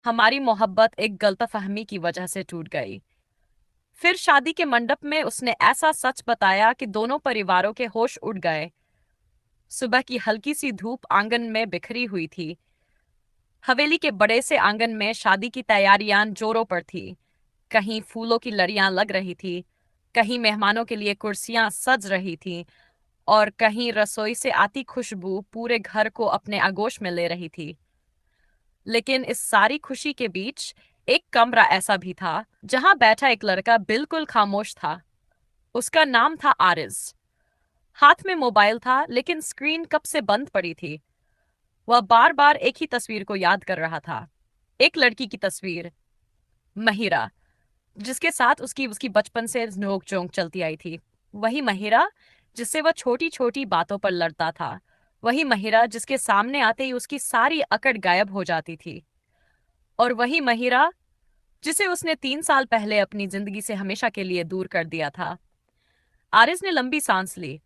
हमारी मोहब्बत एक गलतफहमी की वजह से टूट गई। फिर शादी के मंडप में उसने ऐसा सच बताया कि दोनों परिवारों के होश उड़ गए। सुबह की हल्की सी धूप आंगन में बिखरी हुई थी। हवेली के बड़े से आंगन में शादी की तैयारियां जोरों पर थी। कहीं फूलों की लड़ियां लग रही थी, कहीं मेहमानों के लिए कुर्सियां सज रही थीं, और कहीं रसोई से आती खुशबू पूरे घर को अपने आगोश में ले रही थी। लेकिन इस सारी खुशी के बीच एक कमरा ऐसा भी था जहां बैठा एक लड़का बिल्कुल खामोश था। उसका नाम था आरिज। हाथ में मोबाइल था लेकिन स्क्रीन कब से बंद पड़ी थी। वह बार बार एक ही तस्वीर को याद कर रहा था। एक लड़की की तस्वीर, महिरा, जिसके साथ उसकी उसकी बचपन से नोक झोंक चलती आई थी। वही महिरा जिससे वह छोटी छोटी बातों पर लड़ता था। वही महिरा जिसके सामने आते ही उसकी सारी अकड़ गायब हो जाती थी। और वही महिरा जिसे उसने 3 साल पहले अपनी जिंदगी से हमेशा के लिए दूर कर दिया था। आरिस ने लंबी सांस ली।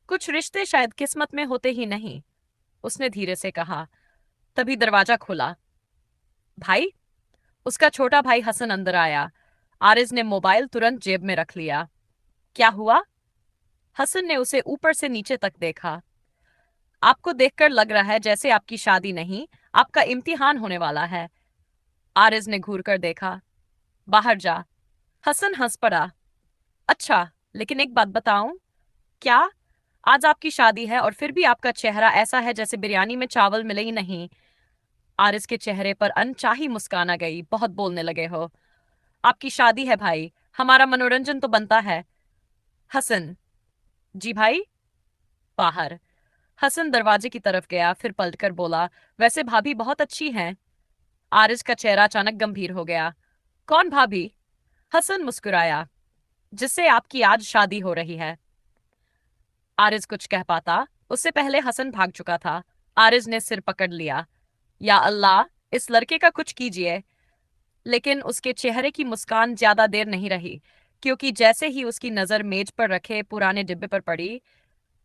कुछ रिश्ते शायद किस्मत में होते ही नहीं, उसने धीरे से कहा। तभी दरवाजा खुला। भाई, उसका छोटा भाई हसन अंदर आया। आरिज ने मोबाइल तुरंत जेब में रख लिया। क्या हुआ? हसन ने उसे ऊपर से नीचे तक देखा। आपको देखकर लग रहा है जैसे आपकी शादी नहीं, आपका इम्तिहान होने वाला है। आरिज ने घूर कर देखा। बाहर जा। हसन हंस पड़ा। अच्छा, लेकिन एक बात बताऊं? क्या? आज आपकी शादी है और फिर भी आपका चेहरा ऐसा है जैसे बिरयानी में चावल मिले ही नहीं। आरिस के चेहरे पर अनचाही मुस्कान आ गई। बहुत बोलने लगे हो। आपकी शादी है भाई, हमारा मनोरंजन तो बनता है। हसन, जी भाई। बाहर। हसन दरवाजे की तरफ गया, फिर पलटकर बोला, वैसे भाभी बहुत अच्छी हैं। आरिस का चेहरा अचानक गंभीर हो गया। कौन भाभी? हसन मुस्कुराया। जिससे आपकी आज शादी हो रही है। आरिज कुछ कह पाता, उससे पहले हसन भाग चुका था। आरिज ने सिर पकड़ लिया। या अल्लाह, इस लड़के का कुछ कीजिए। लेकिन उसके चेहरे की मुस्कान ज्यादा देर नहीं रही, क्योंकि जैसे ही उसकी नजर मेज पर रखे पुराने डिब्बे पर पड़ी,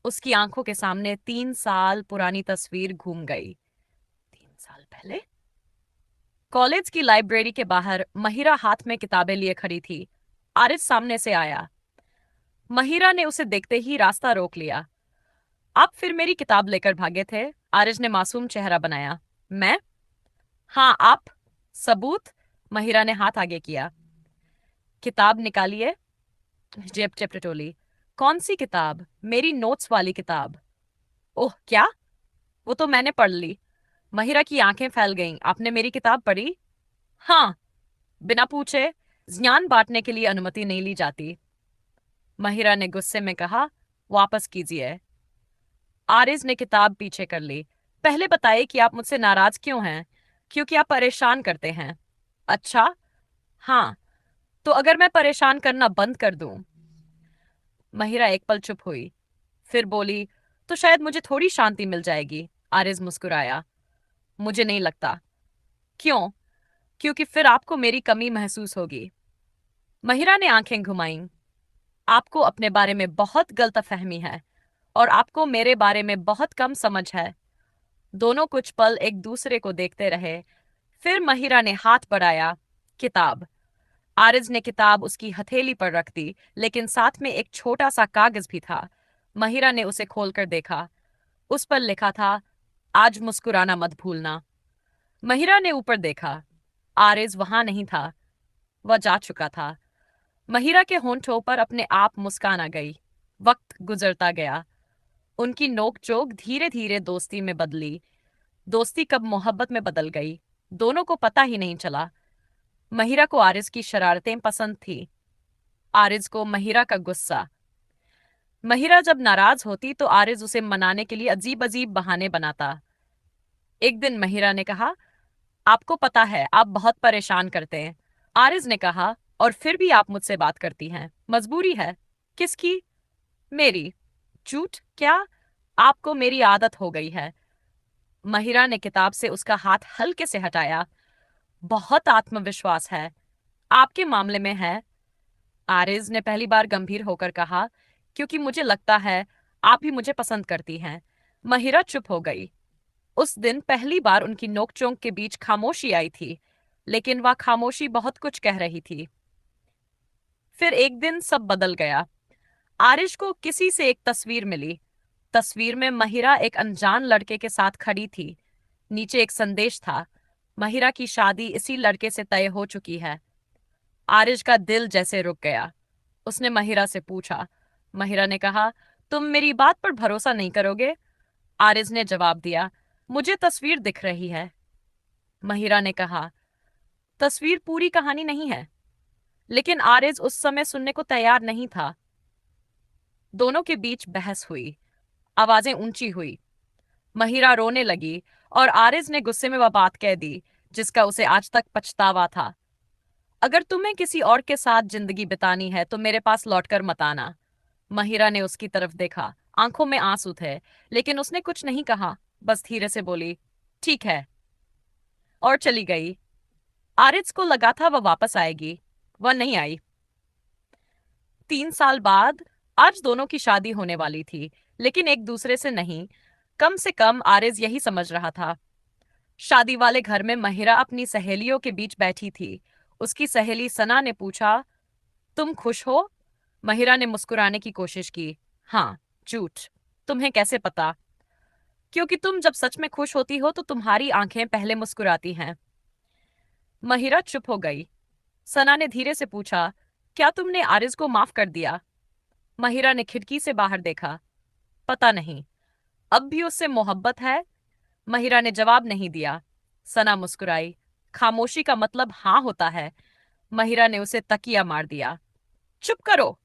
उसकी आंखों के सामने 3 साल पुरानी तस्वीर घूम गई। 3 साल पहले कॉलेज की लाइब्रेरी के बाहर महिरा हाथ में किताबें लिए खड़ी थी। आरिज सामने से आया। महिरा ने उसे देखते ही रास्ता रोक लिया। आप फिर मेरी किताब लेकर भागे थे? आरिज ने मासूम चेहरा बनाया। मैं? हाँ, आप। सबूत? महिरा ने हाथ आगे किया। किताब निकालिए। जेब टटोली। कौन सी किताब? मेरी नोट्स वाली किताब। ओह, क्या? वो तो मैंने पढ़ ली। महिरा की आंखें फैल गईं। आपने मेरी किताब पढ़ी? हाँ। बिना पूछे ज्ञान बांटने के लिए अनुमति नहीं ली जाती। महिरा ने गुस्से में कहा। वापस कीजिए। आरिज ने किताब पीछे कर ली। पहले बताइए कि आप मुझसे नाराज क्यों हैं? क्योंकि आप परेशान करते हैं। अच्छा। हाँ। तो अगर मैं परेशान करना बंद कर दूं? महिरा एक पल चुप हुई, फिर बोली, तो शायद मुझे थोड़ी शांति मिल जाएगी। आरिज मुस्कुराया। मुझे नहीं लगता। क्यों? क्योंकि फिर आपको मेरी कमी महसूस होगी। महिरा ने आंखें घुमाईं। आपको अपने बारे में बहुत गलतफहमी है और आपको मेरे बारे में बहुत कम समझ है। दोनों कुछ पल एक दूसरे को देखते रहे। फिर महिरा ने हाथ बढ़ाया। किताब। आरिज ने किताब उसकी हथेली पर रख दी, लेकिन साथ में एक छोटा सा कागज भी था। महिरा ने उसे खोलकर देखा। उस पर लिखा था, आज मुस्कुराना मत भूलना। महिरा ने ऊपर देखा। आरिज वहां नहीं था। वह जा चुका था। महिरा के होंठों पर अपने आप मुस्कान आ गई। वक्त गुजरता गया। उनकी नोकझोंक धीरे धीरे दोस्ती में बदली। दोस्ती कब मोहब्बत में बदल गई, दोनों को पता ही नहीं चला। महिरा को आरिज की शरारतें पसंद थी, आरिज को महिरा का गुस्सा। महिरा जब नाराज होती तो आरिज उसे मनाने के लिए अजीब अजीब बहाने बनाता। एक दिन महिरा ने कहा, आपको पता है आप बहुत परेशान करते हैं। आरिज ने कहा, और फिर भी आप मुझसे बात करती हैं, मजबूरी है। किसकी? मेरी। झूठ क्या? आपको मेरी आदत हो गई है। महिरा ने किताब से उसका हाथ हल्के से हटाया। बहुत आत्मविश्वास है। आपके मामले में है। आरिज ने पहली बार गंभीर होकर कहा, क्योंकि मुझे लगता है आप भी मुझे पसंद करती हैं। महिरा चुप हो गई। उस दिन पहली बार उनकी नोकझोंक के बीच खामोशी आई थी। लेकिन वह खामोशी बहुत कुछ कह रही थी। फिर एक दिन सब बदल गया। आरिश को किसी से एक तस्वीर मिली। तस्वीर में महिरा एक अनजान लड़के के साथ खड़ी थी। नीचे एक संदेश था, महिरा की शादी इसी लड़के से तय हो चुकी है। आरिश का दिल जैसे रुक गया। उसने महिरा से पूछा। महिरा ने कहा, तुम मेरी बात पर भरोसा नहीं करोगे? आरिज ने जवाब दिया, मुझे तस्वीर दिख रही है। महिरा ने कहा, तस्वीर पूरी कहानी नहीं है। लेकिन आरिज उस समय सुनने को तैयार नहीं था। दोनों के बीच बहस हुई। आवाजें ऊंची हुई। महिरा रोने लगी और आरिज ने गुस्से में वह बात कह दी जिसका उसे आज तक पछतावा था। अगर तुम्हें किसी और के साथ जिंदगी बितानी है तो मेरे पास लौटकर मत आना। महिरा ने उसकी तरफ देखा। आंखों में आंसू थे, लेकिन उसने कुछ नहीं कहा, बस धीरे से बोली, ठीक है, और चली गई। आरिज को लगा था वह वापस आएगी। वह नहीं आई। 3 साल बाद आज दोनों की शादी होने वाली थी, लेकिन एक दूसरे से नहीं। कम से कम आरिज यही समझ रहा था। शादी वाले घर में महिरा अपनी सहेलियों के बीच बैठी थी। उसकी सहेली सना ने पूछा, तुम खुश हो? महिरा ने मुस्कुराने की कोशिश की। हाँ। झूठ। तुम्हें कैसे पता? क्योंकि तुम जब सच में खुश होती हो तो तुम्हारी आंखें पहले मुस्कुराती हैं। महिरा चुप हो गई। सना ने धीरे से पूछा, क्या तुमने आरिज को माफ कर दिया? महिरा ने खिड़की से बाहर देखा। पता नहीं। अब भी उससे मोहब्बत है? महिरा ने जवाब नहीं दिया। सना मुस्कुराई। खामोशी का मतलब हाँ होता है। महिरा ने उसे तकिया मार दिया। चुप करो,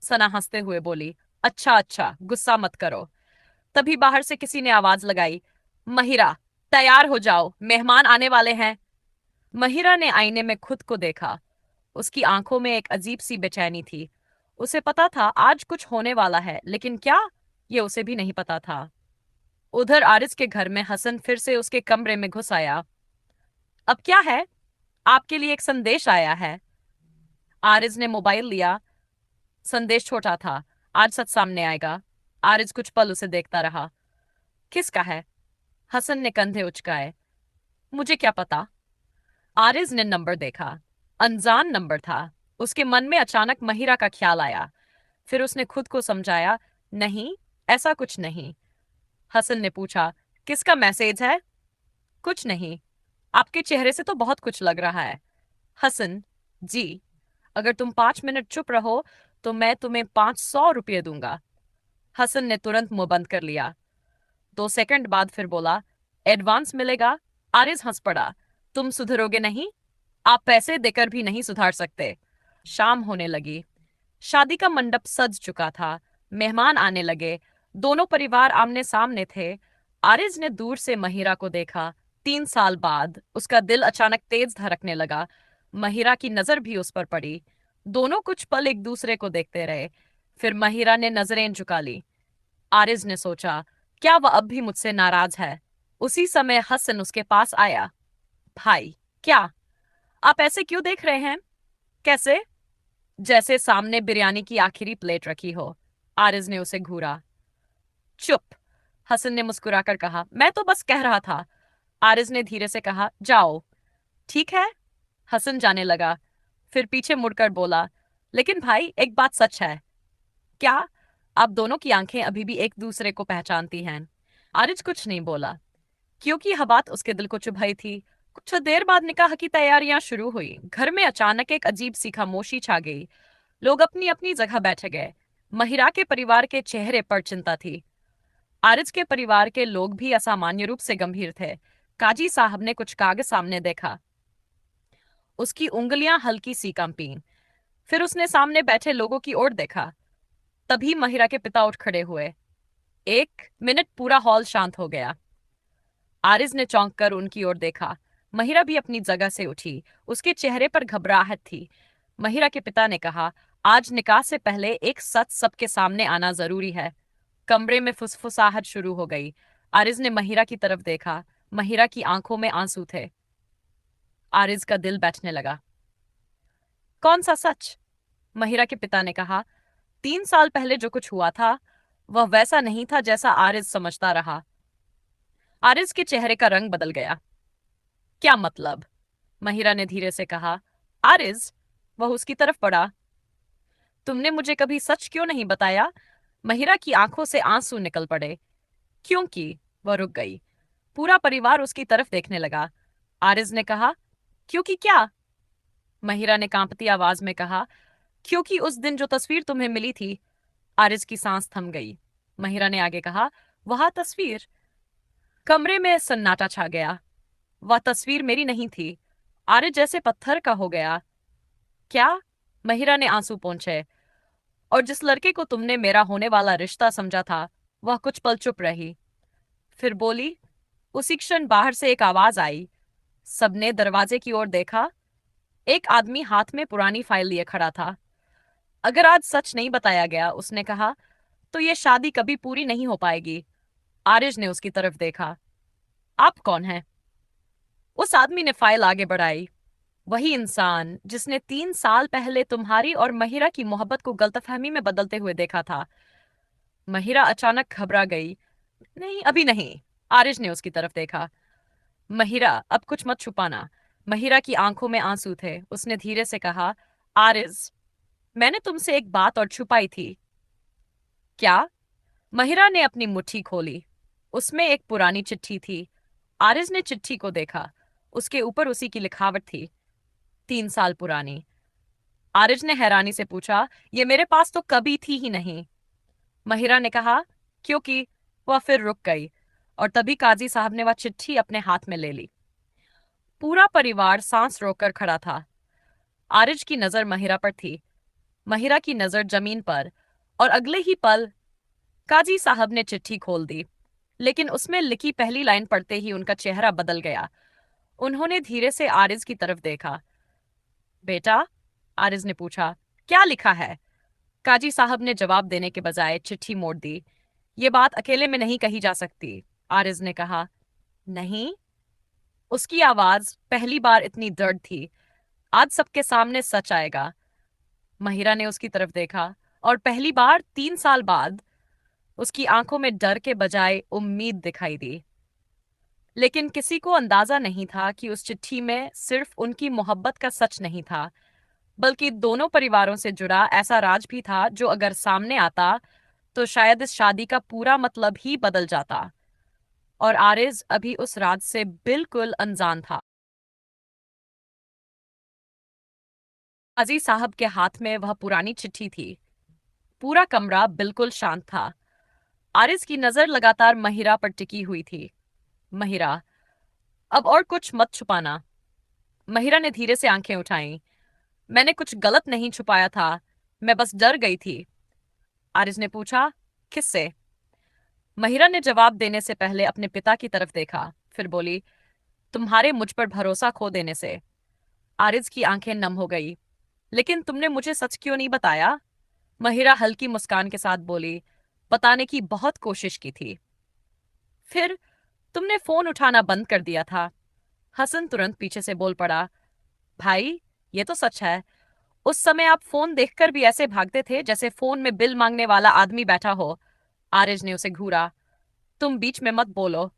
सना हंसते हुए बोली। अच्छा अच्छा, गुस्सा मत करो। तभी बाहर से किसी ने आवाज लगाई, महिरा, तैयार हो जाओ, मेहमान आने वाले हैं। महिरा ने आईने में खुद को देखा। उसकी आंखों में एक अजीब सी बेचैनी थी। उसे पता था आज कुछ होने वाला है, लेकिन क्या, ये उसे भी नहीं पता था। उधर आरिज के घर में हसन फिर से उसके कमरे में घुस आया। अब क्या है? आपके लिए एक संदेश आया है। आरिज ने मोबाइल लिया। संदेश छोटा था, आज सच सामने आएगा। आरिज कुछ पल उसे देखता रहा। किसका है? हसन ने कंधे उचकाए। मुझे क्या पता? आरिज ने नंबर देखा। अनजान नंबर था। उसके मन में अचानक महिरा का ख्याल आया। फिर उसने खुद को समझाया, नहीं, ऐसा कुछ नहीं। हसन ने पूछा, किसका मैसेज है? कुछ नहीं। आपके चेहरे से तो बहुत कुछ लग रहा है। हसन, जी, अगर तुम 5 मिनट चुप रहो तो मैं तुम्हें 500 रुपये दूंगा। हसन ने तुरंत मुंह बंद कर लिया। 2 सेकंड बाद फिर बोला, एडवांस मिलेगा? आरिज हंस पड़ा। तुम सुधरोगे नहीं? आप पैसे देकर भी नहीं सुधार सकते। शाम होने लगी। शादी का मंडप सज चुका था। मेहमान आने लगे। दोनों परिवार आमने सामने थे। आरिज ने दूर से महिरा को देखा। 3 साल बाद उसका दिल अचानक तेज धड़कने लगा। महिरा की नजर भी उस पर पड़ी। दोनों कुछ पल एक दूसरे को देखते रहे। फिर महिरा ने नजरें झुका ली। आरिज ने सोचा, क्या वह अब भी मुझसे नाराज है? उसी समय हसन उसके पास आया। भाई, क्या आप ऐसे क्यों देख रहे हैं? कैसे? जैसे सामने बिरयानी की आखिरी प्लेट रखी हो। आरिज ने उसे घूरा। चुप, हसन ने मुस्कुराकर कहा, मैं तो बस कह रहा था। आरिज ने धीरे से कहा, जाओ। ठीक है। हसन जाने लगा। फिर पीछे मुड़कर बोला, लेकिन भाई, एक बात सच है। क्या? आप दोनों की आंखें अभी भी एक दूसरे को पहचानती हैं। आरिज कुछ नहीं बोला, क्योंकि यह बात उसके दिल को चुभाई थी। कुछ देर बाद निकाह की तैयारियां शुरू हुई। घर में अचानक एक अजीब सी खामोशी छा गई। लोग अपनी अपनी जगह बैठ गए। महिरा के परिवार के चेहरे पर चिंता थी। आरिज के परिवार के लोग भी असामान्य रूप से गंभीर थे। काजी साहब ने कुछ कागज सामने देखा। उसकी उंगलियां हल्की सी कंपी। फिर उसने सामने बैठे लोगों की ओर देखा। तभी महिरा के पिता उठ खड़े हुए। 1 मिनट पूरा हॉल शांत हो गया। आरिज ने चौंक कर उनकी ओर देखा। महिरा भी अपनी जगह से उठी। उसके चेहरे पर घबराहट थी। महिरा के पिता ने कहा, आज निकाह से पहले एक सच सबके सामने आना जरूरी है। कमरे में फुसफुसाहट शुरू हो गई। आरिज ने महिरा की तरफ देखा। महिरा की आंखों में आंसू थे। आरिज का दिल बैठने लगा। कौन सा सच? महिरा के पिता ने कहा, 3 साल पहले जो कुछ हुआ था वह वैसा नहीं था जैसा आरिज समझता रहा। आरिज के चेहरे का रंग बदल गया। क्या मतलब? महिरा ने धीरे से कहा। आरिज, वह उसकी तरफ बढ़ा। तुमने मुझे कभी सच क्यों नहीं बताया? महिरा की आंखों से आंसू निकल पड़े। क्योंकि वह रुक गई। पूरा परिवार उसकी तरफ देखने लगा। आरिज ने कहा, क्योंकि क्या? महिरा ने कांपती आवाज में कहा, क्योंकि उस दिन जो तस्वीर तुम्हें मिली थी। आरिज की सांस थम गई। महिरा ने आगे कहा, वह तस्वीर। कमरे में सन्नाटा छा गया। वह तस्वीर मेरी नहीं थी। आरिज जैसे पत्थर का हो गया। क्या? महिरा ने आंसू पोंछे। और जिस लड़के को तुमने मेरा होने वाला रिश्ता समझा था, वह कुछ पल चुप रही। फिर बोली। उसी क्षण बाहर से एक आवाज आई। सबने दरवाजे की ओर देखा। एक आदमी हाथ में पुरानी फाइल लिए खड़ा था। अगर आज सच नहीं बताया गया, उसने कहा, तो ये शादी कभी पूरी नहीं हो पाएगी। आरिज ने उसकी तरफ देखा। आप कौन हैं? उस आदमी ने फाइल आगे बढ़ाई। वही इंसान जिसने 3 साल पहले तुम्हारी और महिरा की मोहब्बत को गलतफहमी में बदलते हुए देखा था। महिरा अचानक घबरा गई। नहीं, अभी नहीं। आरिज ने उसकी तरफ देखा। महिरा, अब कुछ मत छुपाना। महिरा की आंखों में आंसू थे। उसने धीरे से कहा, आरिज, मैंने तुमसे एक बात और छुपाई थी। क्या? महिरा ने अपनी मुट्ठी खोली। उसमें एक पुरानी चिट्ठी थी। आरिज ने चिट्ठी को देखा। उसके ऊपर उसी की लिखावट थी, 3 साल पुरानी। आरिज ने हैरानी से पूछा, ये मेरे पास तो कभी थी ही नहीं। महिरा ने कहा, क्योंकि। वह फिर रुक गई और तभी काजी साहब ने वह चिट्ठी अपने हाथ में ले ली। पूरा परिवार सांस रोककर खड़ा था। आरिज की नजर महिरा पर थी, महिरा की नजर जमीन पर, और अगले ही पल काजी साहब ने चिट्ठी खोल दी। लेकिन उसमें लिखी पहली लाइन पढ़ते ही उनका चेहरा बदल गया। उन्होंने धीरे से आरिज की तरफ देखा। बेटा, आरिज ने पूछा, क्या लिखा है? काजी साहब ने जवाब देने के बजाय चिट्ठी मोड़ दी। ये बात अकेले में नहीं कही जा सकती, आरिज ने कहा। नहीं? उसकी आवाज पहली बार इतनी दृढ़ थी। आज सबके सामने सच आएगा। महिरा ने उसकी तरफ देखा और पहली बार 3 साल बाद उसकी आंखों में डर के बजाय उम्मीद दिखाई दी। लेकिन किसी को अंदाजा नहीं था कि उस चिट्ठी में सिर्फ उनकी मोहब्बत का सच नहीं था, बल्कि दोनों परिवारों से जुड़ा ऐसा राज भी था जो अगर सामने आता तो शायद इस शादी का पूरा मतलब ही बदल जाता। और आरिज अभी उस राज से बिल्कुल अनजान था। अजीज साहब के हाथ में वह पुरानी चिट्ठी थी। पूरा कमरा बिल्कुल शांत था। आरिज की नजर लगातार महिरा पर टिकी हुई थी। महिरा, अब और कुछ मत छुपाना। महिरा ने धीरे से आंखें उठाईं। मैंने कुछ गलत नहीं छुपाया था, मैं बस डर गई थी। आरिज ने पूछा, किससे? महिरा ने जवाब देने से पहले अपने पिता की तरफ देखा, फिर बोली, तुम्हारे मुझ पर भरोसा खो देने से। आरिज की आंखें नम हो गई। लेकिन तुमने मुझे सच क्यों नहीं बताया? महिरा हल्की मुस्कान के साथ बोली, बताने की बहुत कोशिश की थी, फिर तुमने फोन उठाना बंद कर दिया था। हसन तुरंत पीछे से बोल पड़ा, भाई, ये तो सच है। उस समय आप फोन देखकर भी ऐसे भागते थे जैसे फोन में बिल मांगने वाला आदमी बैठा हो। आरिज ने उसे घूरा। तुम बीच में मत बोलो।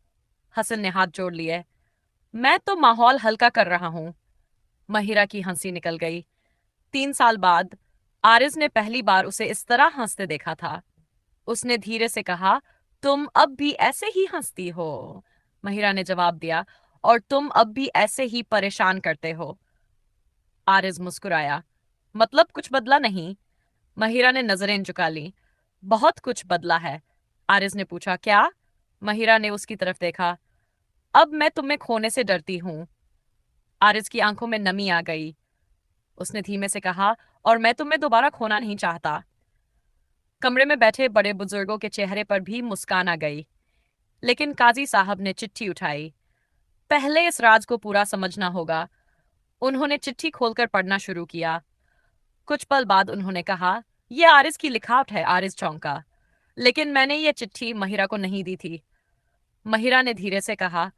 हसन ने हाथ जोड़ लिए। मैं तो माहौल हल्का कर रहा हूं। महिरा की हंसी निकल गई। 3 साल बाद आरिज ने पहली बार उसे इस तरह हंसते देखा था। उसने धीरे से कहा, तुम अब भी ऐसे ही हंसती हो। महिरा ने जवाब दिया, और तुम अब भी ऐसे ही परेशान करते हो। आरिज मुस्कुराया। मतलब कुछ बदला नहीं? महिरा ने नजरें झुका ली। बहुत कुछ बदला है। आरिज ने पूछा, क्या? महिरा ने उसकी तरफ देखा। अब मैं तुम्हें खोने से डरती हूं। आरिज की आंखों में नमी आ गई। उसने धीमे से कहा, और मैं तुम्हें दोबारा खोना नहीं चाहता। कमरे में बैठे बड़े बुजुर्गों के चेहरे पर भी मुस्कान आ गई। लेकिन काजी साहब ने चिट्ठी उठाई। पहले इस राज को पूरा समझना होगा। उन्होंने चिट्ठी खोलकर पढ़ना शुरू किया। कुछ पल बाद उन्होंने कहा, यह आरिज की लिखावट है। आरिज चौंका। लेकिन मैंने ये चिट्ठी महिरा को नहीं दी थी। महिरा ने धीरे से कहा,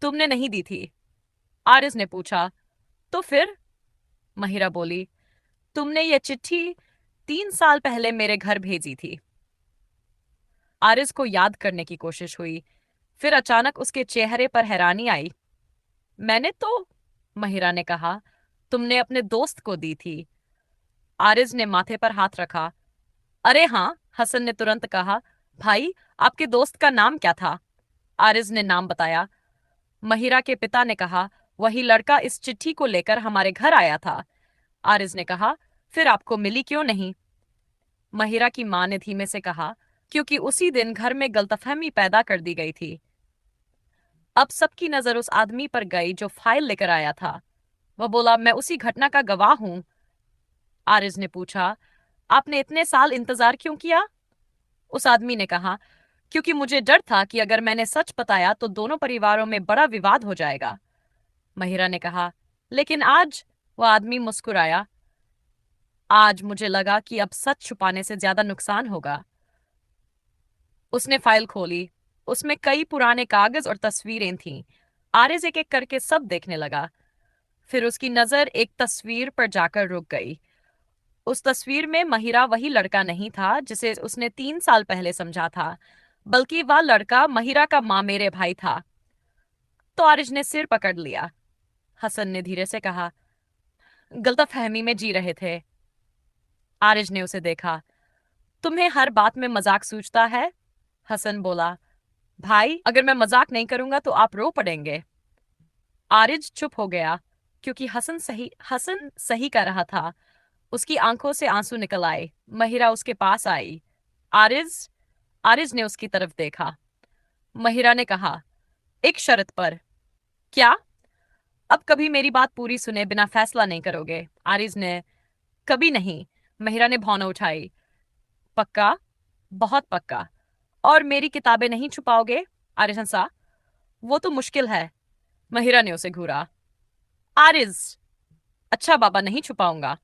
तुमने नहीं दी थी? आरिज ने पूछा, तो फिर? महिरा बोली, तुमने ये चिट्ठी 3 साल पहले मेरे घर भेजी थी। आरिज को याद करने की कोशिश हुई। फिर अचानक उसके चेहरे पर हैरानी आई। मैंने तो महिरा ने कहा, तुमने अपने दोस्त को दी थी। आरिज ने माथे पर हाथ रखा। अरे हाँ, हसन ने तुरंत कहा। भाई, आपके दोस्त का नाम क्या था? आरिज ने नाम बताया। महिरा के पिता ने कहा, वही लड़का इस चिट्ठी को लेकर हमारे घर आया था। आरिज ने कहा, फिर आपको मिली क्यों नहीं? महिरा की मां ने धीमे से कहा, क्योंकि उसी दिन घर में गलतफहमी पैदा कर दी गई थी। अब सबकी नजर उस आदमी पर गई जो फाइल लेकर आया था। वह बोला, मैं उसी घटना का गवाह हूं। आरिज ने पूछा, आपने इतने साल इंतजार क्यों किया? उस आदमी ने कहा, क्योंकि मुझे डर था कि अगर मैंने सच बताया तो दोनों परिवारों में बड़ा विवाद हो जाएगा। महिरा ने कहा, लेकिन आज? वह आदमी मुस्कुराया। आज मुझे लगा कि अब सच छुपाने से ज्यादा नुकसान होगा। उसने फाइल खोली। उसमें कई पुराने कागज और तस्वीरें थीं। आरिज एक एक करके सब देखने लगा। फिर उसकी नजर एक तस्वीर पर जाकर रुक गई। उस तस्वीर में महिरा वही लड़का नहीं था जिसे उसने 3 साल पहले समझा था, बल्कि वह लड़का महिरा का मामेरे भाई था। तो आरिज ने सिर पकड़ लिया। हसन ने धीरे से कहा, गलतफहमी में जी रहे थे। आरिज ने उसे देखा। तुम्हें हर बात में मजाक सूझता है? हसन बोला, भाई, अगर मैं मजाक नहीं करूंगा तो आप रो पड़ेंगे। आरिज चुप हो गया, क्योंकि हसन सही कर रहा था। उसकी आंखों से आंसू निकल आए। महिरा उसके पास आई। आरिज आरिज ने उसकी तरफ देखा। महिरा ने कहा, एक शर्त पर। क्या? अब कभी मेरी बात पूरी सुने बिना फैसला नहीं करोगे? आरिज ने। कभी नहीं। महिरा ने भौंना उठाई। पक्का? बहुत पक्का। और मेरी किताबें नहीं छुपाओगे? आरिज हंसा। वो तो मुश्किल है। महिरा ने उसे घूरा। आरिज, अच्छा बाबा, नहीं छुपाऊंगा।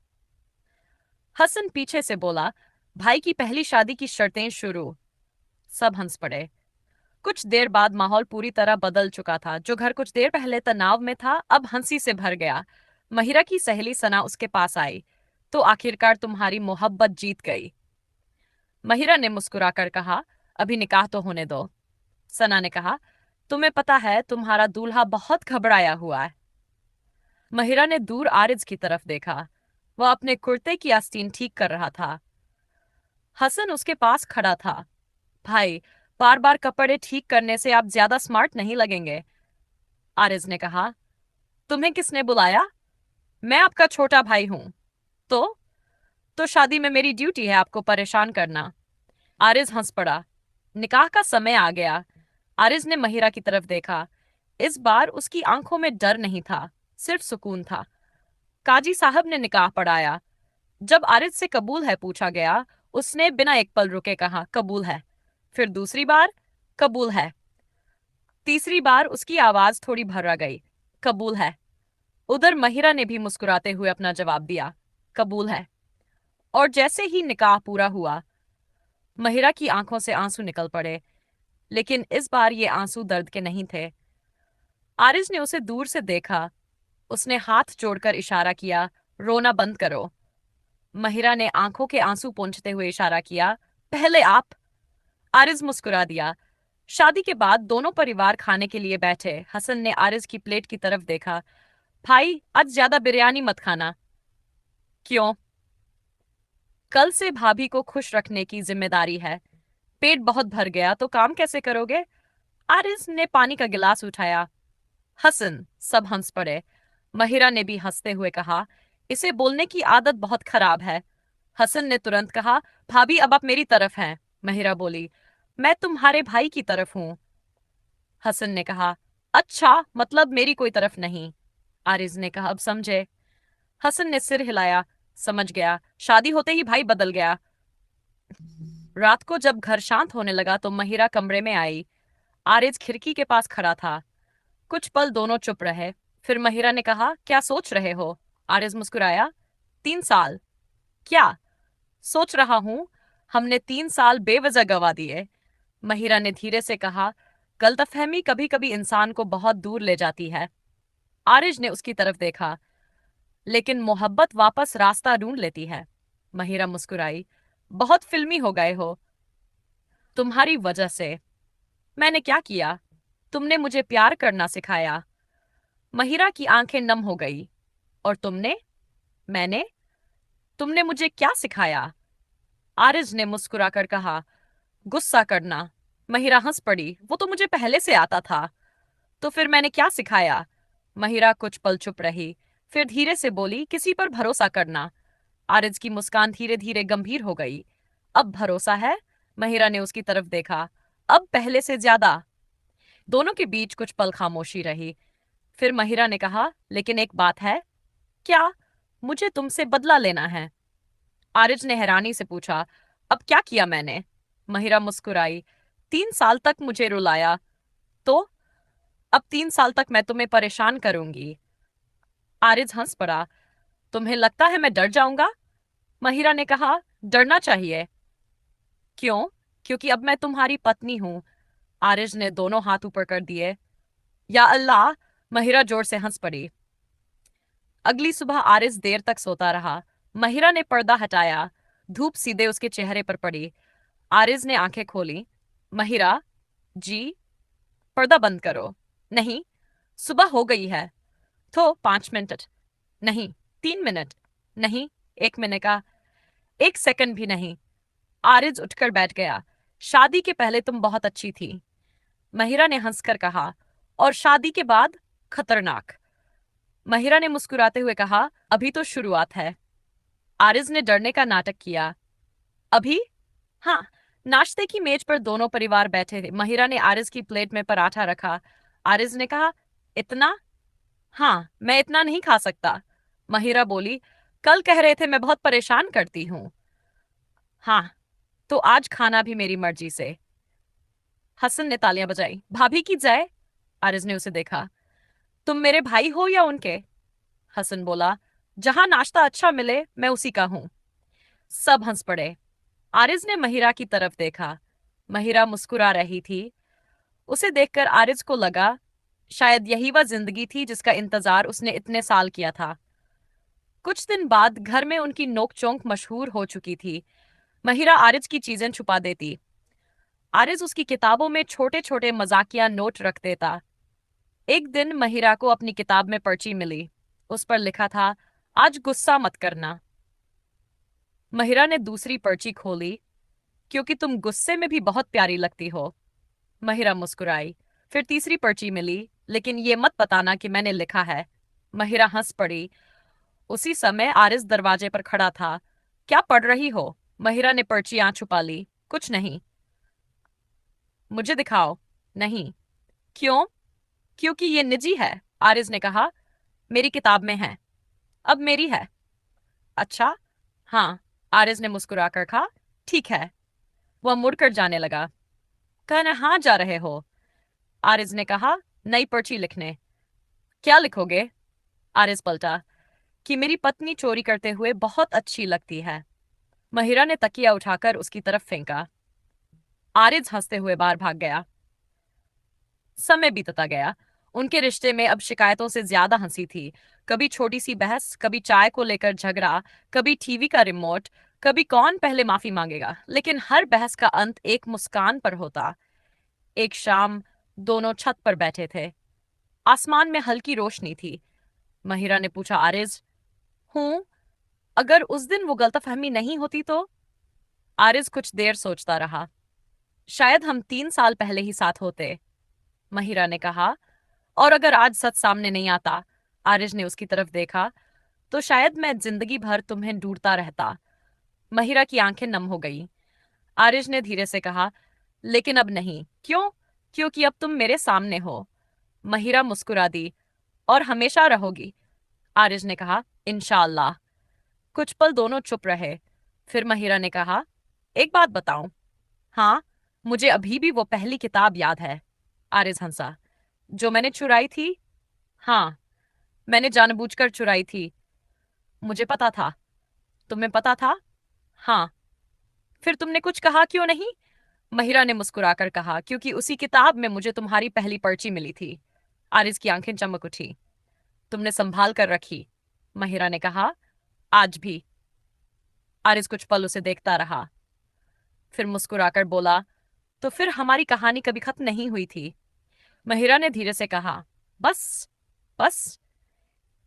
हसन पीछे से बोला, भाई की पहली शादी की शर्तें शुरू। सब हंस पड़े। कुछ देर बाद माहौल पूरी तरह बदल चुका था। जो घर कुछ देर पहले तनाव में था, अब हंसी से भर गया। महिरा की सहेली सना उसके पास आई। तो आखिरकार तुम्हारी मोहब्बत जीत गई। महिरा ने मुस्कुराकर कहा, अभी निकाह तो होने दो। सना ने कहा, तुम्हें पता है तुम्हारा दूल्हा बहुत घबराया हुआ है। महिरा ने दूर आरिज की तरफ देखा। वह अपने कुर्ते की आस्तीन ठीक कर रहा था। हसन उसके पास खड़ा था। भाई, बार बार कपड़े ठीक करने से आप ज्यादा स्मार्ट नहीं लगेंगे। आरिज ने कहा, तुम्हें किसने बुलाया? मैं आपका छोटा भाई हूं। तो तो शादी में मेरी ड्यूटी है आपको परेशान करना। आरिज हंस पड़ा। निकाह का समय आ गया। आरिज ने महिरा की तरफ देखा। इस बार उसकी आंखों में डर नहीं था, सिर्फ सुकून था। काजी साहब ने निकाह पढ़ाया। जब आरिज से कबूल है पूछा गया, उसने बिना एक पल रुके कहा, कबूल है। फिर दूसरी बार, कबूल है। तीसरी बार उसकी आवाज थोड़ी भर्रा गई, कबूल है। उधर महिरा ने भी मुस्कुराते हुए अपना जवाब दिया, कबूल है। और जैसे ही निकाह पूरा हुआ, महिरा की आंखों से आंसू निकल पड़े। लेकिन इस बार ये आंसू दर्द के नहीं थे। आरिज ने उसे दूर से देखा। उसने हाथ जोड़कर इशारा किया, रोना बंद करो। महिरा ने आंखों के आंसू पोंछते हुए इशारा किया, पहले आप। आरिज मुस्कुरा दिया। शादी के बाद दोनों परिवार खाने के लिए बैठे। हसन ने आरिज की प्लेट की तरफ देखा। भाई, आज ज्यादा बिरयानी मत खाना। क्यों? कल से भाभी को खुश रखने की जिम्मेदारी है। पेट बहुत भर गया तो काम कैसे करोगे? आरिज ने पानी का गिलास उठाया। हसन, सब हंस पड़े। महिरा ने भी हंसते हुए कहा, इसे बोलने की आदत बहुत खराब है। हसन ने तुरंत कहा, भाभी, अब आप मेरी तरफ हैं। महिरा बोली, मैं तुम्हारे भाई की तरफ हूं। हसन ने कहा, अच्छा, मतलब मेरी कोई तरफ नहीं। आरिज ने कहा, अब समझे? हसन ने सिर हिलाया, समझ गया। शादी होते ही भाई बदल गया। रात को जब घर शांत होने लगा तो महिरा कमरे में आई। आरिज खिड़की के पास खड़ा था। कुछ पल दोनों चुप रहे। फिर महिरा ने कहा, क्या सोच रहे हो? आरिज मुस्कुराया, 3 साल। क्या? सोच रहा हूं, हमने 3 साल बेवजह गवा दिए। महिरा ने धीरे से कहा, गलतफहमी कभी कभी इंसान को बहुत दूर ले जाती है। आरिज ने उसकी तरफ देखा, लेकिन मोहब्बत वापस रास्ता ढूंढ लेती है। महिरा मुस्कुराई, बहुत फिल्मी हो गए हो। तुम्हारी वजह से। मैंने क्या किया? तुमने मुझे प्यार करना सिखाया। महिरा की आंखें नम हो गई। और तुमने? मैंने? तुमने मुझे क्या सिखाया? आरिज ने मुस्कुराकर कहा, गुस्सा करना। महिरा हंस पड़ी। वो तो मुझे पहले से आता था। तो फिर मैंने क्या सिखाया? महिरा कुछ पल चुप रही, फिर धीरे से बोली, किसी पर भरोसा करना। आरिज की मुस्कान धीरे धीरे गंभीर हो गई। अब भरोसा है? महिरा ने उसकी तरफ देखा। अब पहले से ज्यादा। दोनों के बीच कुछ पल खामोशी रही। फिर महिरा ने कहा, लेकिन एक बात है। क्या? मुझे तुमसे बदला लेना है। आरिज ने हैरानी से पूछा, अब क्या किया मैंने? महिरा मुस्कुराई, 3 साल तक मुझे रुलाया, तो अब 3 साल तक मैं तुम्हें परेशान करूंगी। आरिज हंस पड़ा। तुम्हें लगता है मैं डर जाऊंगा? महिरा ने कहा, डरना चाहिए। क्यों? क्योंकि अब मैं तुम्हारी पत्नी हूं। आरिज ने दोनों हाथ ऊपर कर दिए। या अल्लाह! महिरा जोर से हंस पड़ी। अगली सुबह आरिज देर तक सोता रहा। महिरा ने पर्दा हटाया। धूप सीधे उसके चेहरे पर पड़ी। आरिज ने आंखें खोली। महिरा, जी? पर्दा बंद करो। नहीं। सुबह हो गई है। तो 5 मिनट। नहीं। 3 मिनट। नहीं। 1 मिनट का 1 सेकंड भी नहीं। आरिज उठकर बैठ गया। शादी के पहले तुम बहुत अच्छी थी। महिरा ने हंसकर कहा, और शादी के बाद खतरनाक। महिरा ने मुस्कुराते हुए कहा, अभी तो शुरुआत है। आरिज ने डरने का नाटक किया। अभी? हाँ। नाश्ते की मेज पर दोनों परिवार बैठे थे। महिरा ने आरिज की प्लेट में पराठा रखा। आरिज ने कहा, इतना? हाँ, मैं इतना नहीं खा सकता। महिरा बोली, कल कह रहे थे मैं बहुत परेशान करती हूँ। हाँ, तो आज खाना भी मेरी मर्जी से। हसन ने तालियां बजाई। भाभी की जय। आरिज ने उसे देखा। तुम मेरे भाई हो या उनके? हसन बोला, जहां नाश्ता अच्छा मिले मैं उसी का हूं। सब हंस पड़े। आरिज ने महिरा की तरफ देखा। महिरा मुस्कुरा रही थी। उसे देखकर आरिज को लगा, शायद यही वह जिंदगी थी जिसका इंतजार उसने इतने साल किया था। कुछ दिन बाद घर में उनकी नोकझोंक मशहूर हो चुकी थी। महिरा आरिज की चीजें छुपा देती। आरिज उसकी किताबों में छोटे छोटे मजाकिया नोट रख देता। एक दिन महिरा को अपनी किताब में पर्ची मिली। उस पर लिखा था, आज गुस्सा मत करना। महिरा ने दूसरी पर्ची खोली, क्योंकि तुम गुस्से में भी बहुत प्यारी लगती हो। महिरा मुस्कुराई। फिर तीसरी पर्ची मिली, लेकिन ये मत बताना कि मैंने लिखा है। महिरा हंस पड़ी। उसी समय आरिस दरवाजे पर खड़ा था। क्या पढ़ रही हो? महिरा ने पर्ची आंख छुपा ली। कुछ नहीं। मुझे दिखाओ। नहीं। क्यों? क्योंकि ये निजी है। आरिस ने कहा, मेरी किताब में है। अब मेरी है। अच्छा? हाँ। आरिस ने मुस्कुराकर कहा, ठीक है। वह मुड़कर जाने लगा। कहाँ जा रहे हो? आरिस ने कहा, नई पर्ची लिखने। क्या लिखोगे? आरिस पलटा, कि मेरी पत्नी चोरी करते हुए बहुत अच्छी लगती है। महिरा ने तकिया उठाकर उसकी तरफ फेंका। आरिज हंसते हुए बाहर भाग गया। समय बीतता गया। उनके रिश्ते में अब शिकायतों से ज्यादा हंसी थी। कभी छोटी सी बहस, कभी चाय को लेकर झगड़ा, कभी टीवी का रिमोट, कभी कौन पहले माफी मांगेगा। लेकिन हर बहस का अंत एक मुस्कान पर होता। एक शाम दोनों छत पर बैठे थे। आसमान में हल्की रोशनी थी। महिरा ने पूछा, आरिज? हूं। अगर उस दिन वो गलतफहमी नहीं होती तो? आरिज कुछ देर सोचता रहा। शायद हम 3 साल पहले ही साथ होते। महिरा ने कहा, और अगर आज सच सामने नहीं आता? आरिज ने उसकी तरफ देखा। तो शायद मैं जिंदगी भर तुम्हें ढूंढता रहता। महिरा की आंखें नम हो गई। आरिज ने धीरे से कहा, लेकिन अब नहीं। क्यों? क्योंकि अब तुम मेरे सामने हो। महिरा मुस्कुरा दी। और हमेशा रहोगी? आरिज ने कहा, इंशाअल्लाह। कुछ पल दोनों चुप रहे। फिर महिरा ने कहा, एक बात बताऊं? हाँ। मुझे अभी भी वो पहली किताब याद है। आरिज हंसा। जो मैंने चुराई थी? हाँ। मैंने जानबूझकर चुराई थी। मुझे पता था। तुम्हें पता था? हाँ। फिर तुमने कुछ कहा क्यों नहीं? महिरा ने मुस्कुराकर कहा, क्योंकि उसी किताब में मुझे तुम्हारी पहली पर्ची मिली थी। आरिज की आंखें चमक उठी। तुमने संभाल कर रखी? महिरा ने कहा, आज भी। आरिज कुछ पल उसे देखता रहा। फिर मुस्कुराकर बोला, तो फिर हमारी कहानी कभी खत्म नहीं हुई थी? महिरा ने धीरे से कहा, बस वापस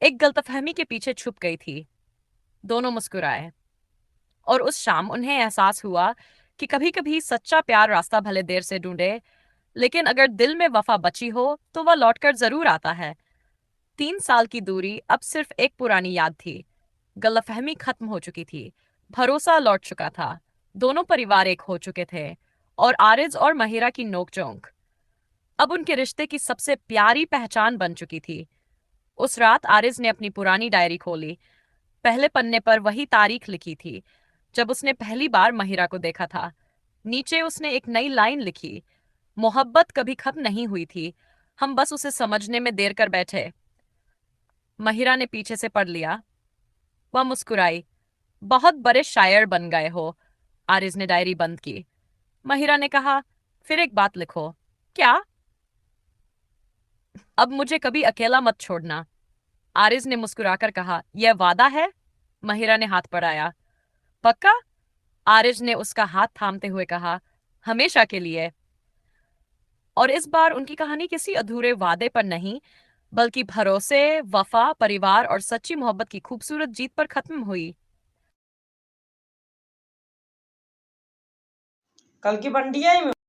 एक गलतफहमी के पीछे छुप गई थी। दोनों मुस्कुराए और उस शाम उन्हें एहसास हुआ कि कभी-कभी सच्चा प्यार रास्ता भले देर से ढूंढे, लेकिन अगर दिल में वफा बची हो तो वह लौटकर जरूर आता है। 3 साल की दूरी अब सिर्फ एक पुरानी याद थी। गलतफहमी खत्म हो चुकी थी, भरोसा लौट चुका था, दोनों परिवार एक हो चुके थे और आरिज और महिरा की नोकझोंक अब उनके रिश्ते की सबसे प्यारी पहचान बन चुकी थी। उस रात आरिज ने अपनी पुरानी डायरी खोली। पहले पन्ने पर वही तारीख लिखी थी जब उसने पहली बार महिरा को देखा था। नीचे उसने एक नई लाइन लिखी, मोहब्बत कभी खत्म नहीं हुई थी, हम बस उसे समझने में देर कर बैठे। महिरा ने पीछे से पढ़ लिया। वह मुस्कुराई। बहुत बड़े शायर बन गए हो। आरिज ने डायरी बंद की। महिरा ने कहा, फिर एक बात लिखो। क्या? अब मुझे कभी अकेला मत छोड़ना। आरिज ने मुस्कुराकर कहा, यह वादा है? महिरा ने हाथ बढ़ाया। पक्का? आरिज ने उसका हाथ थामते हुए कहा, हमेशा के लिए। और इस बार उनकी कहानी किसी अधूरे वादे पर नहीं, बल्कि भरोसे, वफा, परिवार और सच्ची मोहब्बत की खूबसूरत जीत पर खत्म हुई। कल की बंटिया ही